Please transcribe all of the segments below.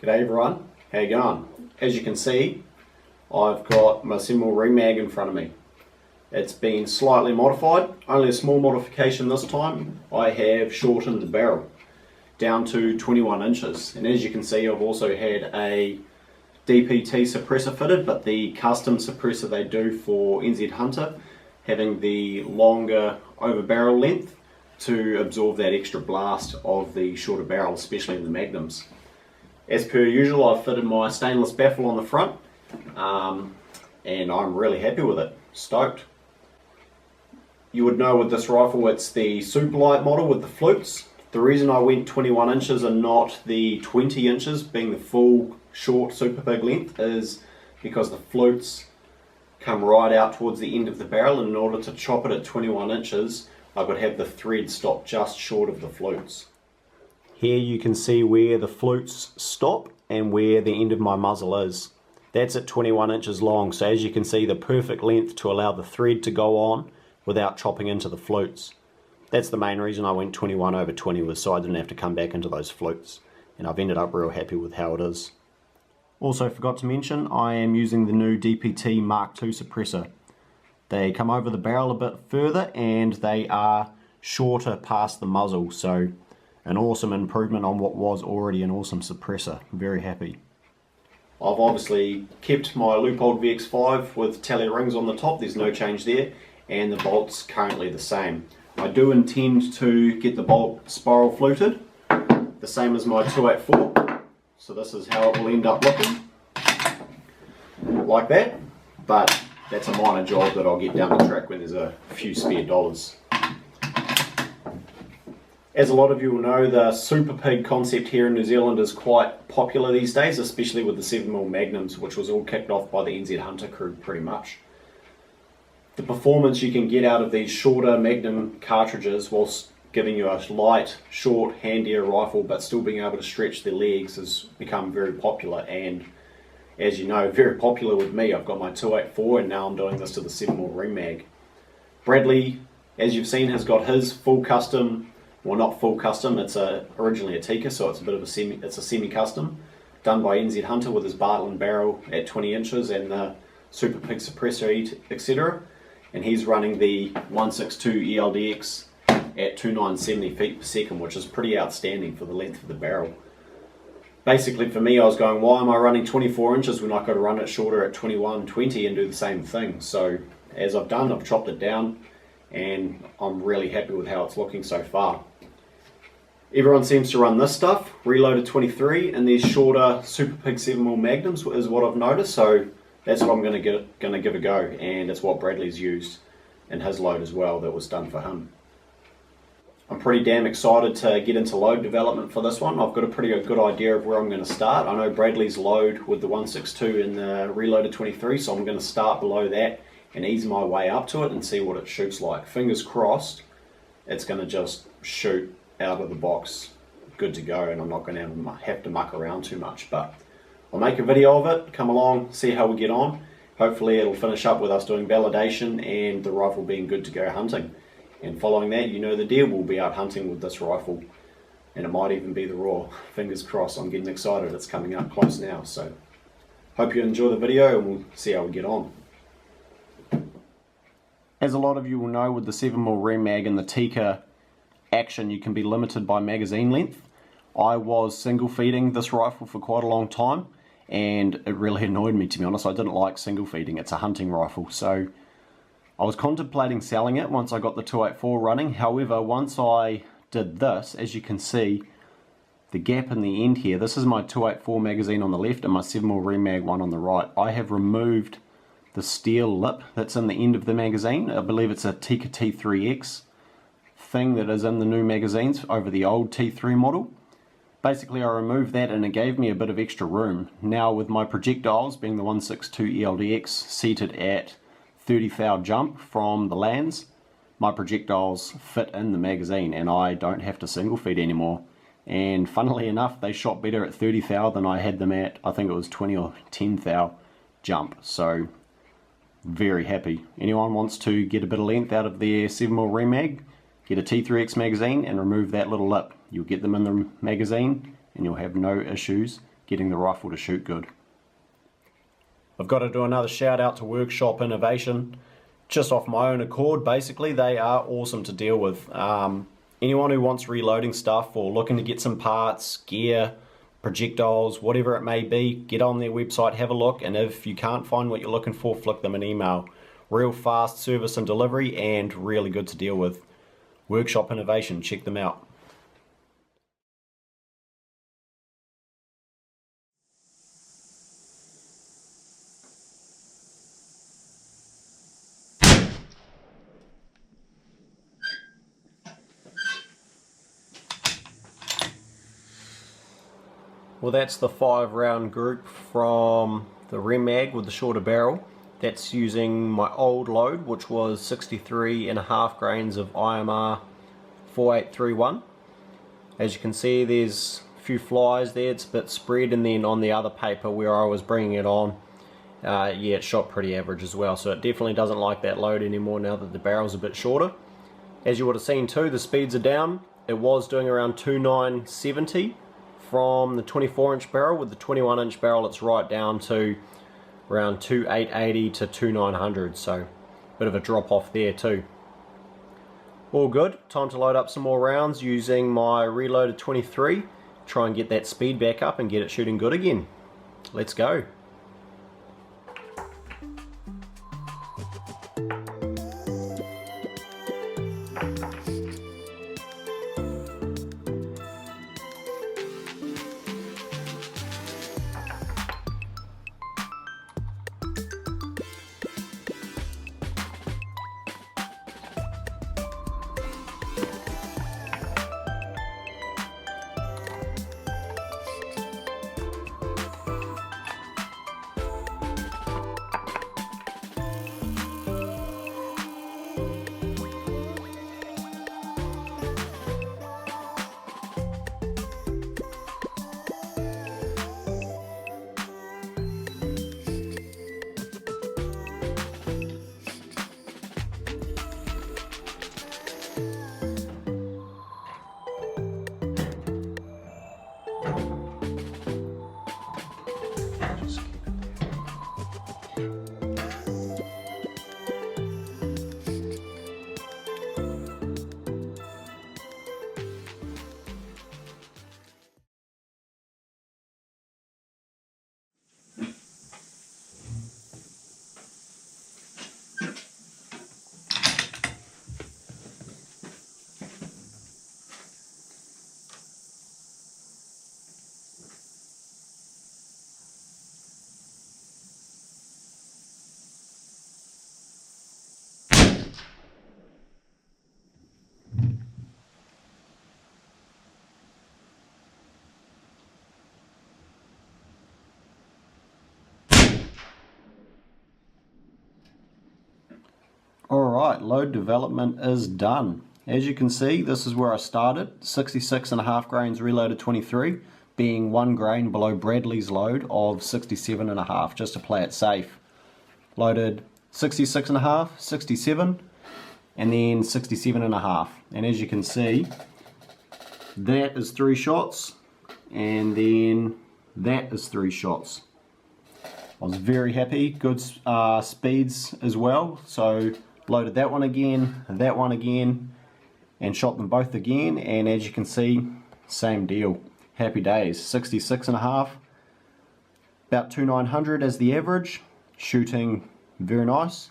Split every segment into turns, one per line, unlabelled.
G'day everyone, how you going? As you can see, I've got my 7mm Rem mag in front of me. It's been slightly modified, only a small modification this time. I have shortened the barrel down to 21 inches, and as you can see I've also had a DPT suppressor fitted, but the custom suppressor they do for NZ Hunter, having the longer over barrel length to absorb that extra blast of the shorter barrel, especially in the magnums. As per usual, I've fitted my stainless baffle on the front, and I'm really happy with it. Stoked. You would know with this rifle it's the Superlight model with the flutes. The reason I went 21 inches and not the 20 inches being the full short super big length is because the flutes come right out towards the end of the barrel, and in order to chop it at 21 inches I would have the thread stop just short of the flutes. Here you can see where the flutes stop and where the end of my muzzle is. That's at 21 inches long, so as you can see the perfect length to allow the thread to go on without chopping into the flutes. That's the main reason I went 21 over 20, was so I didn't have to come back into those flutes, and I've ended up real happy with how it is. Also forgot to mention, I am using the new DPT Mark II suppressor. They come over the barrel a bit further and they are shorter past the muzzle, so an awesome improvement on what was already an awesome suppressor. Very happy. I've obviously kept my Leupold VX5 with tally rings on the top, there's no change there, and the bolt's currently the same. I do intend to get the bolt spiral fluted, the same as my 284, so this is how it will end up looking, like that, but that's a minor job that I'll get down the track when there's a few spare dollars. As a lot of you will know, the Super Pig concept here in New Zealand is quite popular these days, especially with the 7mm Magnums, which was all kicked off by the NZ Hunter crew pretty much. The performance you can get out of these shorter Magnum cartridges whilst giving you a light, short, handier rifle but still being able to stretch the legs has become very popular, and as you know, very popular with me. I've got my 284 and now I'm doing this to the 7mm Rem mag. Bradley, as you've seen, has got his full custom. Well, not full custom, it's originally a Tikka, so it's a bit of a semi-custom, done by NZ Hunter with his Bartlett barrel at 20 inches and the Super Pig suppressor, etc. And he's running the 162 ELDX at 2970 feet per second, which is pretty outstanding for the length of the barrel. Basically for me, I was going, why am I running 24 inches when I could run it shorter at 21-20 and do the same thing? So as I've done, I've chopped it down, and I'm really happy with how it's looking so far. Everyone seems to run this stuff, reloaded 23, and these shorter Super Pig 7mm Magnums is what I've noticed, so that's what I'm going to give a go, and it's what Bradley's used in his load as well that was done for him. I'm pretty damn excited to get into load development for this one. I've got a pretty good idea of where I'm going to start. I know Bradley's load with the 162 and the reloaded 23, so I'm going to start below that and ease my way up to it and see what it shoots like. Fingers crossed it's going to just shoot out of the box good to go, and I'm not going to have to muck around too much, but I'll make a video of it, come along, see how we get on. Hopefully it'll finish up with us doing validation and the rifle being good to go hunting, and following that, you know the deer will be out hunting with this rifle, and it might even be the raw. Fingers crossed. I'm getting excited, it's coming up close now, so hope you enjoy the video and we'll see how we get on. As a lot of you will know, with the 7mm Rem mag and the Tikka action, you can be limited by magazine length. I was single feeding this rifle for quite a long time, and it really annoyed me, to be honest. I didn't like single feeding. It's a hunting rifle, so I was contemplating selling it once I got the 284 running. However, once I did this, as you can see, the gap in the end here, this is my 284 magazine on the left and my 7mm Rem mag one on the right. I have removed the steel lip that's in the end of the magazine. I believe it's a Tikka T3x thing that is in the new magazines over the old T3 model. Basically I removed that and it gave me a bit of extra room. Now with my projectiles being the 162 ELDX seated at 30 thou jump from the lands, my projectiles fit in the magazine and I don't have to single feed anymore. And funnily enough, they shot better at 30 thou than I had them at, I think it was 20 or 10 thou jump. So very happy. Anyone wants to get a bit of length out of their 7mm Rem mag, get a T3x magazine and remove that little lip. You'll get them in the magazine and you'll have no issues getting the rifle to shoot good. I've got to do another shout out to Workshop Innovation, just off my own accord. Basically, they are awesome to deal with. Anyone who wants reloading stuff or looking to get some parts, gear, projectiles, whatever it may be, get on their website, have a look, and if you can't find what you're looking for, flick them an email. Real fast service and delivery and really good to deal with. Workshop Innovation, check them out. Well, that's the 5-round group from the Rem mag with the shorter barrel. That's using my old load, which was 63.5 grains of IMR 4831. As you can see, there's a few flies there, it's a bit spread, and then on the other paper where I was bringing it on, yeah, it shot pretty average as well, so it definitely doesn't like that load anymore now that the barrel's a bit shorter. As you would have seen too, the speeds are down. It was doing around 2970 from the 24-inch barrel. With the 21-inch barrel, it's right down to around 2880 to 2900, so a bit of a drop off there too. All good. Time to load up some more rounds using my reloaded 23, try and get that speed back up and get it shooting good again. Let's go. Alright, load development is done. As you can see, this is where I started, 66.5 grains reloaded 23, being 1 grain below Bradley's load of 67.5, just to play it safe. Loaded 66.5, 67, and then 67.5. And as you can see, that is 3 shots, and then that is 3 shots. I was very happy, good speeds as well, so loaded that one again, and shot them both again, and as you can see, same deal. Happy days. 66.5, about 2900 as the average, shooting very nice,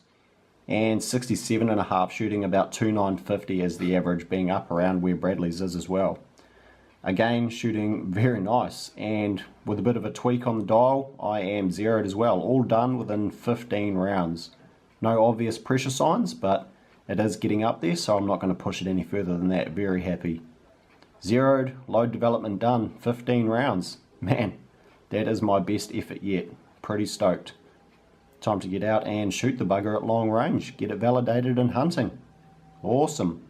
and 67.5 shooting about 2950 as the average, being up around where Bradley's is as well. Again, shooting very nice, and with a bit of a tweak on the dial, I am zeroed as well, all done within 15 rounds. No obvious pressure signs, but it is getting up there, so I'm not going to push it any further than that. Very happy. Zeroed, load development done, 15 rounds. Man, that is my best effort yet. Pretty stoked. Time to get out and shoot the bugger at long range, get it validated in hunting. Awesome.